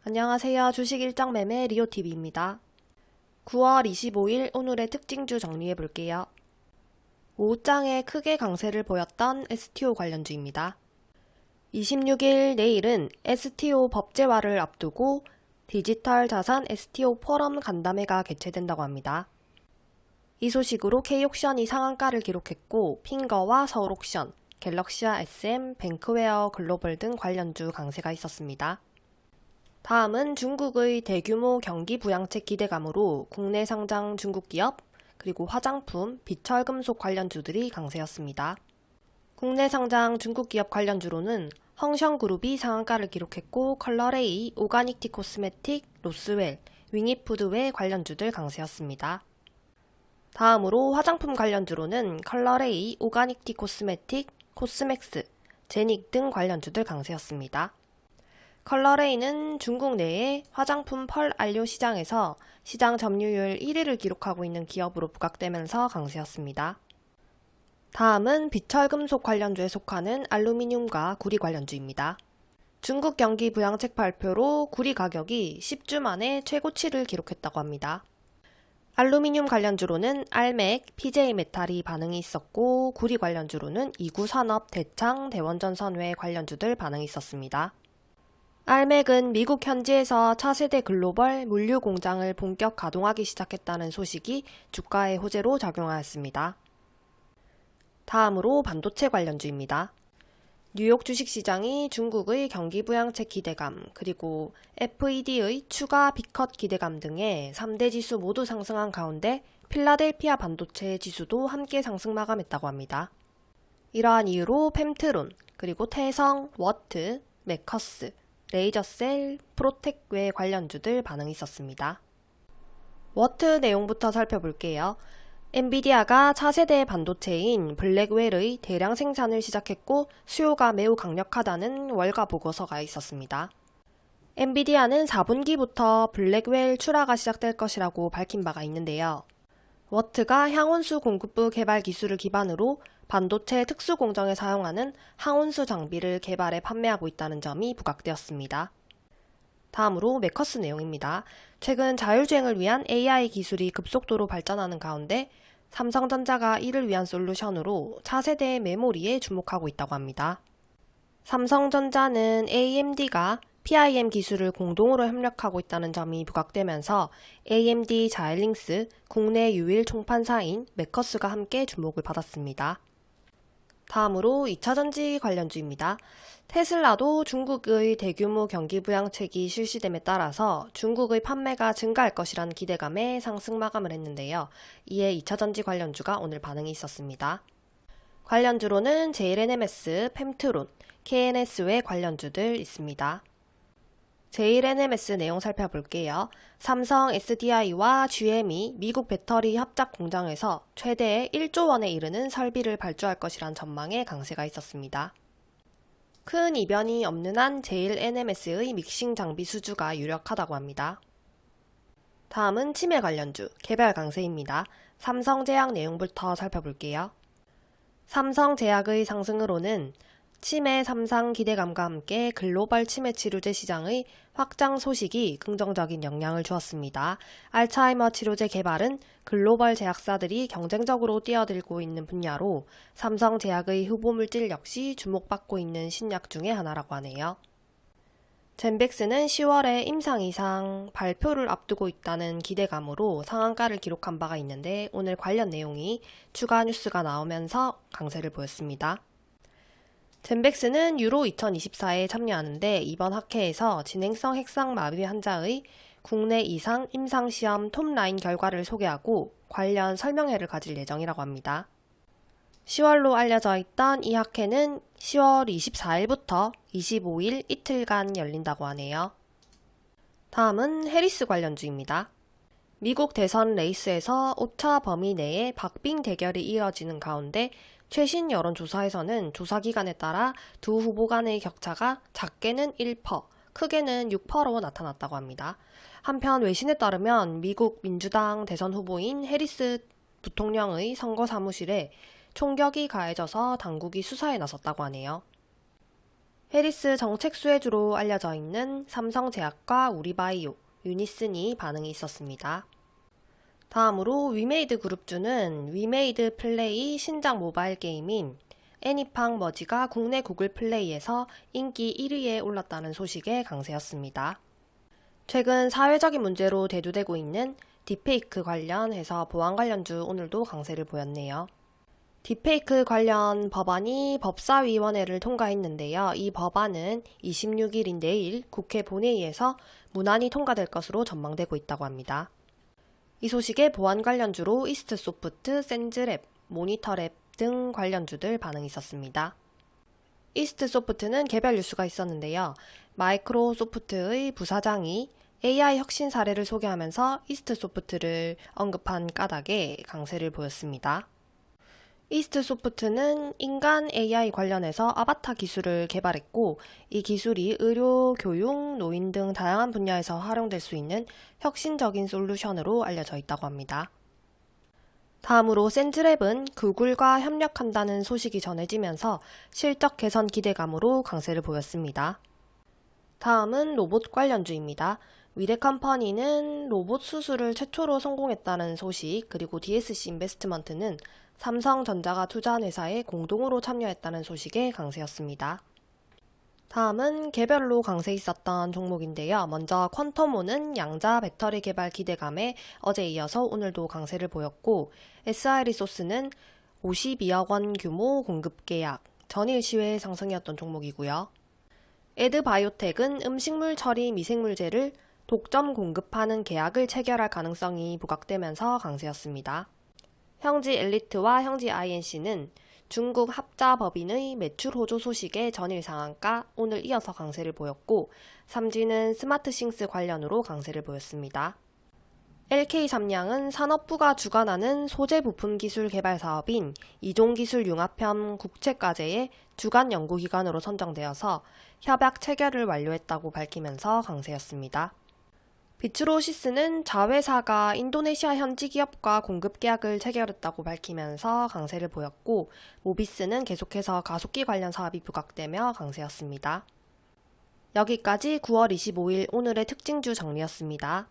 안녕하세요. 주식 일정 매매 리오TV입니다. 9월 25일 오늘의 특징주 정리해 볼게요. 오후장에 크게 강세를 보였던 STO 관련주입니다. 26일 내일은 STO 법제화를 앞두고 디지털 자산 STO 포럼 간담회가 개최된다고 합니다. 이 소식으로 K옥션이 상한가를 기록했고 핑거와 서울옥션, 갤럭시와 SM, 뱅크웨어 글로벌 등 관련주 강세가 있었습니다. 다음은 중국의 대규모 경기 부양책 기대감으로 국내 상장 중국 기업, 그리고 화장품, 비철금속 관련주들이 강세였습니다. 국내 상장 중국 기업 관련주로는 헝션그룹이 상한가를 기록했고 컬러레이, 오가닉티 코스메틱, 로스웰, 윙이푸드웨 관련주들 강세였습니다. 다음으로 화장품 관련주로는 컬러레이, 오가닉티 코스메틱, 코스맥스, 제닉 등 관련주들 강세였습니다. 컬러레이는 중국 내의 화장품 펄 안료 시장에서 시장 점유율 1위를 기록하고 있는 기업으로 부각되면서 강세였습니다. 다음은 비철금속 관련주에 속하는 알루미늄과 구리 관련주입니다. 중국 경기 부양책 발표로 구리 가격이 10주 만에 최고치를 기록했다고 합니다. 알루미늄 관련주로는 알맥, PJ메탈이 반응이 있었고 구리 관련주로는 이구산업, 대창, 대원전선회 관련주들 반응이 있었습니다. 알맥은 미국 현지에서 차세대 글로벌 물류 공장을 본격 가동하기 시작했다는 소식이 주가의 호재로 작용하였습니다. 다음으로 반도체 관련주입니다. 뉴욕 주식시장이 중국의 경기 부양책 기대감, 그리고 FED의 추가 비컷 기대감 등의 3대 지수 모두 상승한 가운데 필라델피아 반도체 지수도 함께 상승 마감했다고 합니다. 이러한 이유로 펜트론, 그리고 태성, 워트, 메커스, 레이저셀, 프로텍 외 관련주들 반응이 있었습니다. 워트 내용부터 살펴볼게요. 엔비디아가 차세대 반도체인 블랙웰의 대량 생산을 시작했고 수요가 매우 강력하다는 월가 보고서가 있었습니다. 엔비디아는 4분기부터 블랙웰 출하가 시작될 것이라고 밝힌 바가 있는데요. 워트가 향온수 공급부 개발 기술을 기반으로 반도체 특수 공정에 사용하는 항온수 장비를 개발해 판매하고 있다는 점이 부각되었습니다. 다음으로 메커스 내용입니다. 최근 자율주행을 위한 AI 기술이 급속도로 발전하는 가운데 삼성전자가 이를 위한 솔루션으로 차세대 메모리에 주목하고 있다고 합니다. 삼성전자는 AMD가 PIM 기술을 공동으로 협력하고 있다는 점이 부각되면서 AMD 자일링스 국내 유일 총판사인 메커스가 함께 주목을 받았습니다. 다음으로 2차전지 관련주입니다. 테슬라도 중국의 대규모 경기 부양책이 실시됨에 따라서 중국의 판매가 증가할 것이라는 기대감에 상승 마감을 했는데요. 이에 2차전지 관련주가 오늘 반응이 있었습니다. 관련주로는 제일NMS, 펨트론, KNS 외 관련주들 있습니다. 제일NMS 내용 살펴볼게요. 삼성 SDI와 GM이 미국 배터리 합작 공장에서 최대 1조 원에 이르는 설비를 발주할 것이란 전망에 강세가 있었습니다. 큰 이변이 없는 한 제일NMS의 믹싱 장비 수주가 유력하다고 합니다. 다음은 치매 관련주, 개별 강세입니다. 삼성제약 내용부터 살펴볼게요. 삼성제약의 상승으로는 치매 3상 기대감과 함께 글로벌 치매 치료제 시장의 확장 소식이 긍정적인 영향을 주었습니다. 알츠하이머 치료제 개발은 글로벌 제약사들이 경쟁적으로 뛰어들고 있는 분야로 삼성제약의 후보물질 역시 주목받고 있는 신약 중의 하나라고 하네요. 젠백스는 10월에 임상 이상 발표를 앞두고 있다는 기대감으로 상한가를 기록한 바가 있는데 오늘 관련 내용이 추가 뉴스가 나오면서 강세를 보였습니다. 젠백스는 유로 2024에 참여하는데 이번 학회에서 진행성 핵상 마비 환자의 국내 이상 임상시험 톱라인 결과를 소개하고 관련 설명회를 가질 예정이라고 합니다. 10월로 알려져 있던 이 학회는 10월 24일부터 25일 이틀간 열린다고 하네요. 다음은 해리스 관련주입니다. 미국 대선 레이스에서 오차 범위 내에 박빙 대결이 이어지는 가운데 최신 여론조사에서는 조사기간에 따라 두 후보 간의 격차가 작게는 1%, 크게는 6%로 나타났다고 합니다. 한편 외신에 따르면 미국 민주당 대선 후보인 해리스 부통령의 선거 사무실에 총격이 가해져서 당국이 수사에 나섰다고 하네요. 해리스 정책 수혜주로 알려져 있는 삼성제약과 우리바이오, 유니슨이 반응이 있었습니다. 다음으로 위메이드 그룹주는 위메이드 플레이 신작 모바일 게임인 애니팡 머지가 국내 구글 플레이에서 인기 1위에 올랐다는 소식에 강세였습니다. 최근 사회적인 문제로 대두되고 있는 딥페이크 관련해서 보안 관련주 오늘도 강세를 보였네요. 딥페이크 관련 법안이 법사위원회를 통과했는데요. 이 법안은 26일인 내일 국회 본회의에서 무난히 통과될 것으로 전망되고 있다고 합니다. 이 소식에 보안 관련주로 이스트소프트, 센즈랩, 모니터랩 등 관련주들 반응이 있었습니다. 이스트소프트는 개별 뉴스가 있었는데요. 마이크로소프트의 부사장이 AI 혁신 사례를 소개하면서 이스트소프트를 언급한 까닭에 강세를 보였습니다. 이스트소프트는 인간 AI 관련해서 아바타 기술을 개발했고 이 기술이 의료, 교육, 노인 등 다양한 분야에서 활용될 수 있는 혁신적인 솔루션으로 알려져 있다고 합니다. 다음으로 센즈랩은 구글과 협력한다는 소식이 전해지면서 실적 개선 기대감으로 강세를 보였습니다. 다음은 로봇 관련주입니다. 위대컴퍼니는 로봇 수술을 최초로 성공했다는 소식, 그리고 DSC 인베스트먼트는 삼성전자가 투자한 회사에 공동으로 참여했다는 소식에 강세였습니다. 다음은 개별로 강세 있었던 종목인데요. 먼저 퀀텀온은 양자 배터리 개발 기대감에 어제 이어서 오늘도 강세를 보였고, SI리소스는 52억 원 규모 공급 계약, 전일 시외 상승이었던 종목이고요. 에드바이오텍은 음식물 처리 미생물제를 독점 공급하는 계약을 체결할 가능성이 부각되면서 강세였습니다. 형지 엘리트와 형지 INC는 중국 합자법인의 매출 호조 소식에 전일 상한가, 오늘 이어서 강세를 보였고, 삼진은 스마트싱스 관련으로 강세를 보였습니다. LK삼양은 산업부가 주관하는 소재 부품 기술 개발 사업인 이종기술 융합형 국책과제의 주간 연구기관으로 선정되어서 협약 체결을 완료했다고 밝히면서 강세였습니다. 비츠로시스는 자회사가 인도네시아 현지 기업과 공급 계약을 체결했다고 밝히면서 강세를 보였고, 모비스는 계속해서 가속기 관련 사업이 부각되며 강세였습니다. 여기까지 9월 25일 오늘의 특징주 정리였습니다.